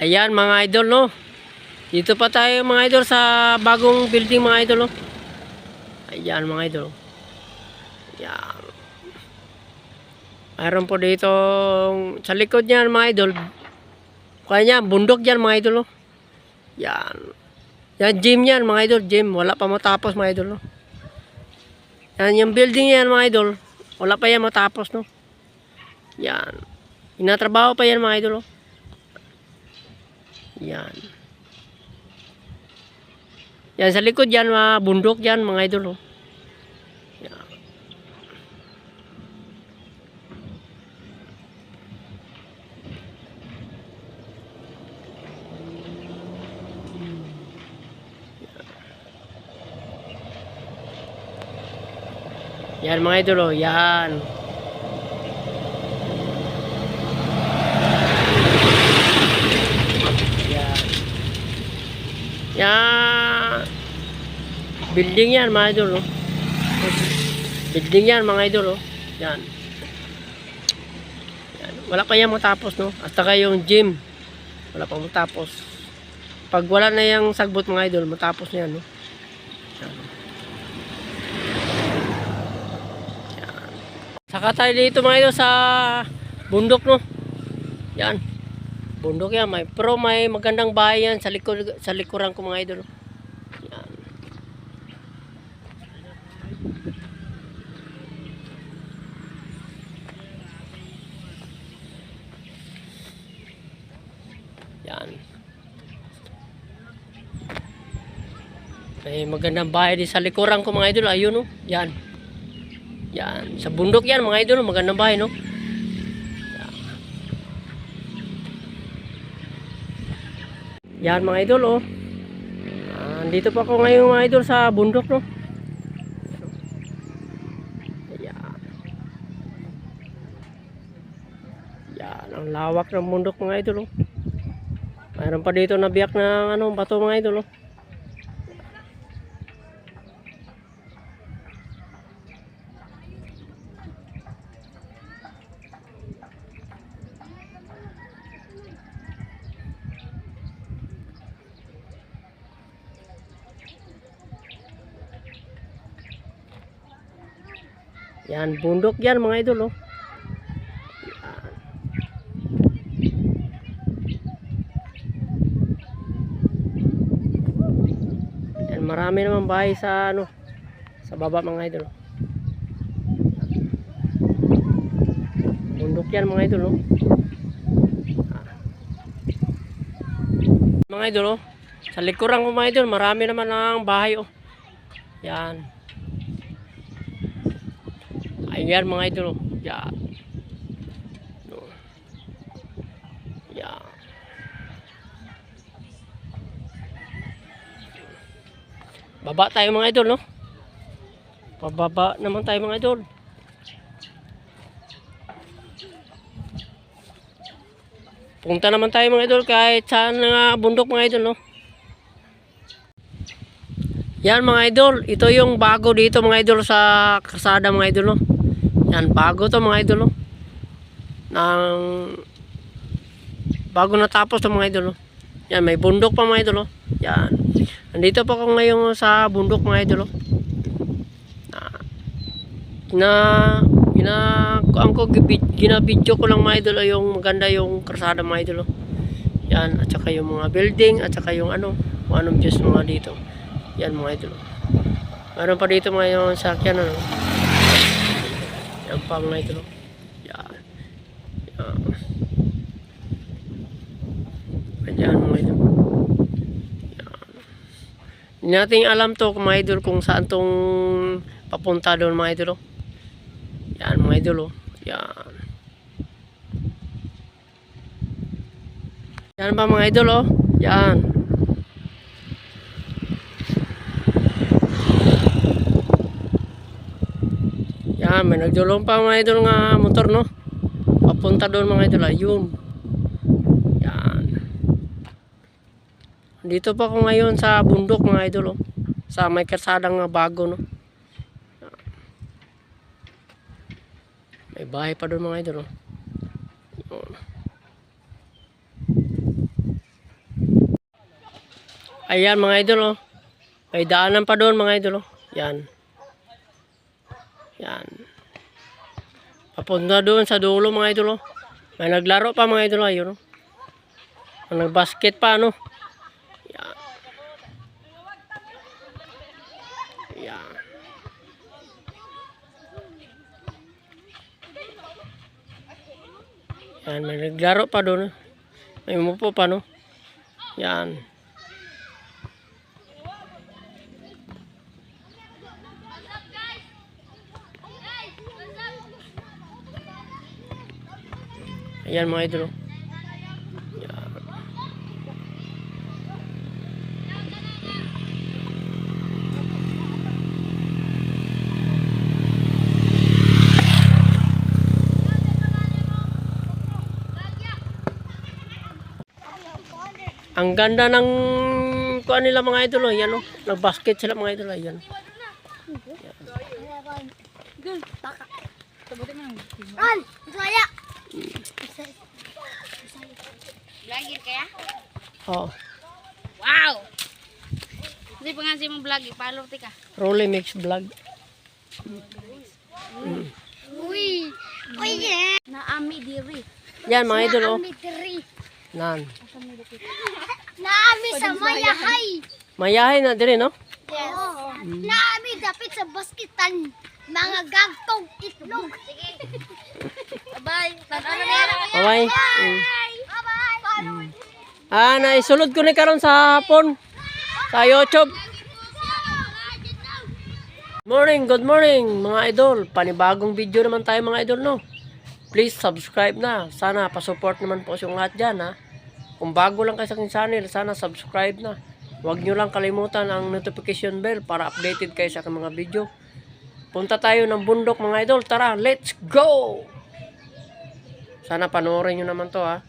Ayan mga idol, no. Dito pa tayo mga idol sa bagong building mga idol, no. Ayan mga idol. Ayan. Mayroon po dito sa likod niyan mga idol. Kaya bundok yan mga idol, no. Yan. Yan gym yan mga idol, gym. Wala pa matapos mga idol, no. Yan yung building yan mga idol. Wala pa yan matapos, no. Yan. Inatrabaho pa yan mga idol, no. Yan. Yan sa likod yan, mga bundok yan mga idol, oh. Yan. Yan mga idol, oh. Yan. Yan. Building yan mga idol, oh. Building yan mga idol, oh. Yan. Yan. Wala pa yan matapos, no. At saka yung gym. Wala pa matapos. Pag wala na yung sagbot mga idol, matapos na yan, no. Yan. Yan. Saka tayo dito mga idol sa bundok, no. Yan. Bundok yan, may magandang bahay yan sa likuran ko mga idol. Yan. Yan. May magandang bahay din sa likuran ko mga idol, ayun, no. Yan. Yan, sa bundok yan mga idol, magandang bahay, no. Yan mga idol, oh. Andito pa ako ngayon mga idol sa bundok, no. Yan. Yan, ang lawak ng bundok mga idol, oh. Mayroon pa dito na biyak ng bato mga idol, oh. Yan, bundok yan mga idol, oh. Yan, marami naman bahay sa sa baba mga idol, oh. Bundok yan mga idol, oh. Mga idol, oh. Sa likuran ko mga idol, marami naman ang bahay, oh. Yan. Ayan mga idol, oh. Yan. Yan. Baba tayo mga idol, no. Pababa naman tayo mga idol. Punta naman tayo mga idol kahit saan nga bundok mga idol, no. Yan mga idol, ito yung bago dito mga idol sa kalsada mga idol, no. Yan, bago to mga idol, no. Bago natapos to mga idol, no. Yan, may bundok pa mga idol, no. Yan. Nandito pa ako ngayon sa bundok mga idol, no. Ginabidyo ko lang mga idol, yung maganda yung kalsada mga idol, no. Yan, at saka yung mga building, at saka yung kung anong Diyos mga dito. Yan mga idol, no. Meron pa dito mga yung sakyan, no. Yan pa mga idol, no. Yan. Yan. Ayan mga idol. Yan. Hindi natin alam to mga idol kung saan tong papunta doon mga idol, no. Yan mga idol, oh. Yan. Yan ba mga idol, oh. Yan. Yan, may nagdulong pa mga idol nga motor, no. Papunta doon mga idol, ayun. Yan. Dito pa ako ngayon sa bundok mga idol, oh. Sa may kalsadang bago, no. May bahay pa doon mga idol, oh. Ayan mga idol oh. May daanan pa doon mga idol oh. Yan. Yan. Papunta doon sa dulo mga idol oh. May naglaro pa mga idol ayun oh. Nagbasket pa no. Yan. Yan. Yan, may naglaro pa doon. May umupo pa no. Yan. Ayan mga idol. Yan. Ang ganda ng kuan nila mga idol. Yan oh. Nagbasket sila mga idol. Ayan. Ran, saya. Vlogger kaya? Oh. Wow! Hindi pa nga siya mong vlog, ipalo ka. Rolly Mix Vlog. Uy, uy yeah. Naami diri. Yan mga idol oh. Naami diri. Nan. Naami sa mayahay. Mayahay na dire no? Yes. Naami dapit sa basketan. Mga gagtong itlog. Sige. Bye. Tanaw na yan. Bye. Bye. Naisulod ko ni karon sa hapon sa YouTube. Good morning mga idol. Panibagong video naman tayo mga idol no. Please subscribe na. Sana pa-support naman po yung lahat dyan ha. Kung bago lang kayo sa aking channel, sana subscribe na. Huwag nyo lang kalimutan ang notification bell para updated kayo sa aking mga video. Punta tayo ng bundok mga idol. Tara, let's go! Sana panoorin nyo naman to ha.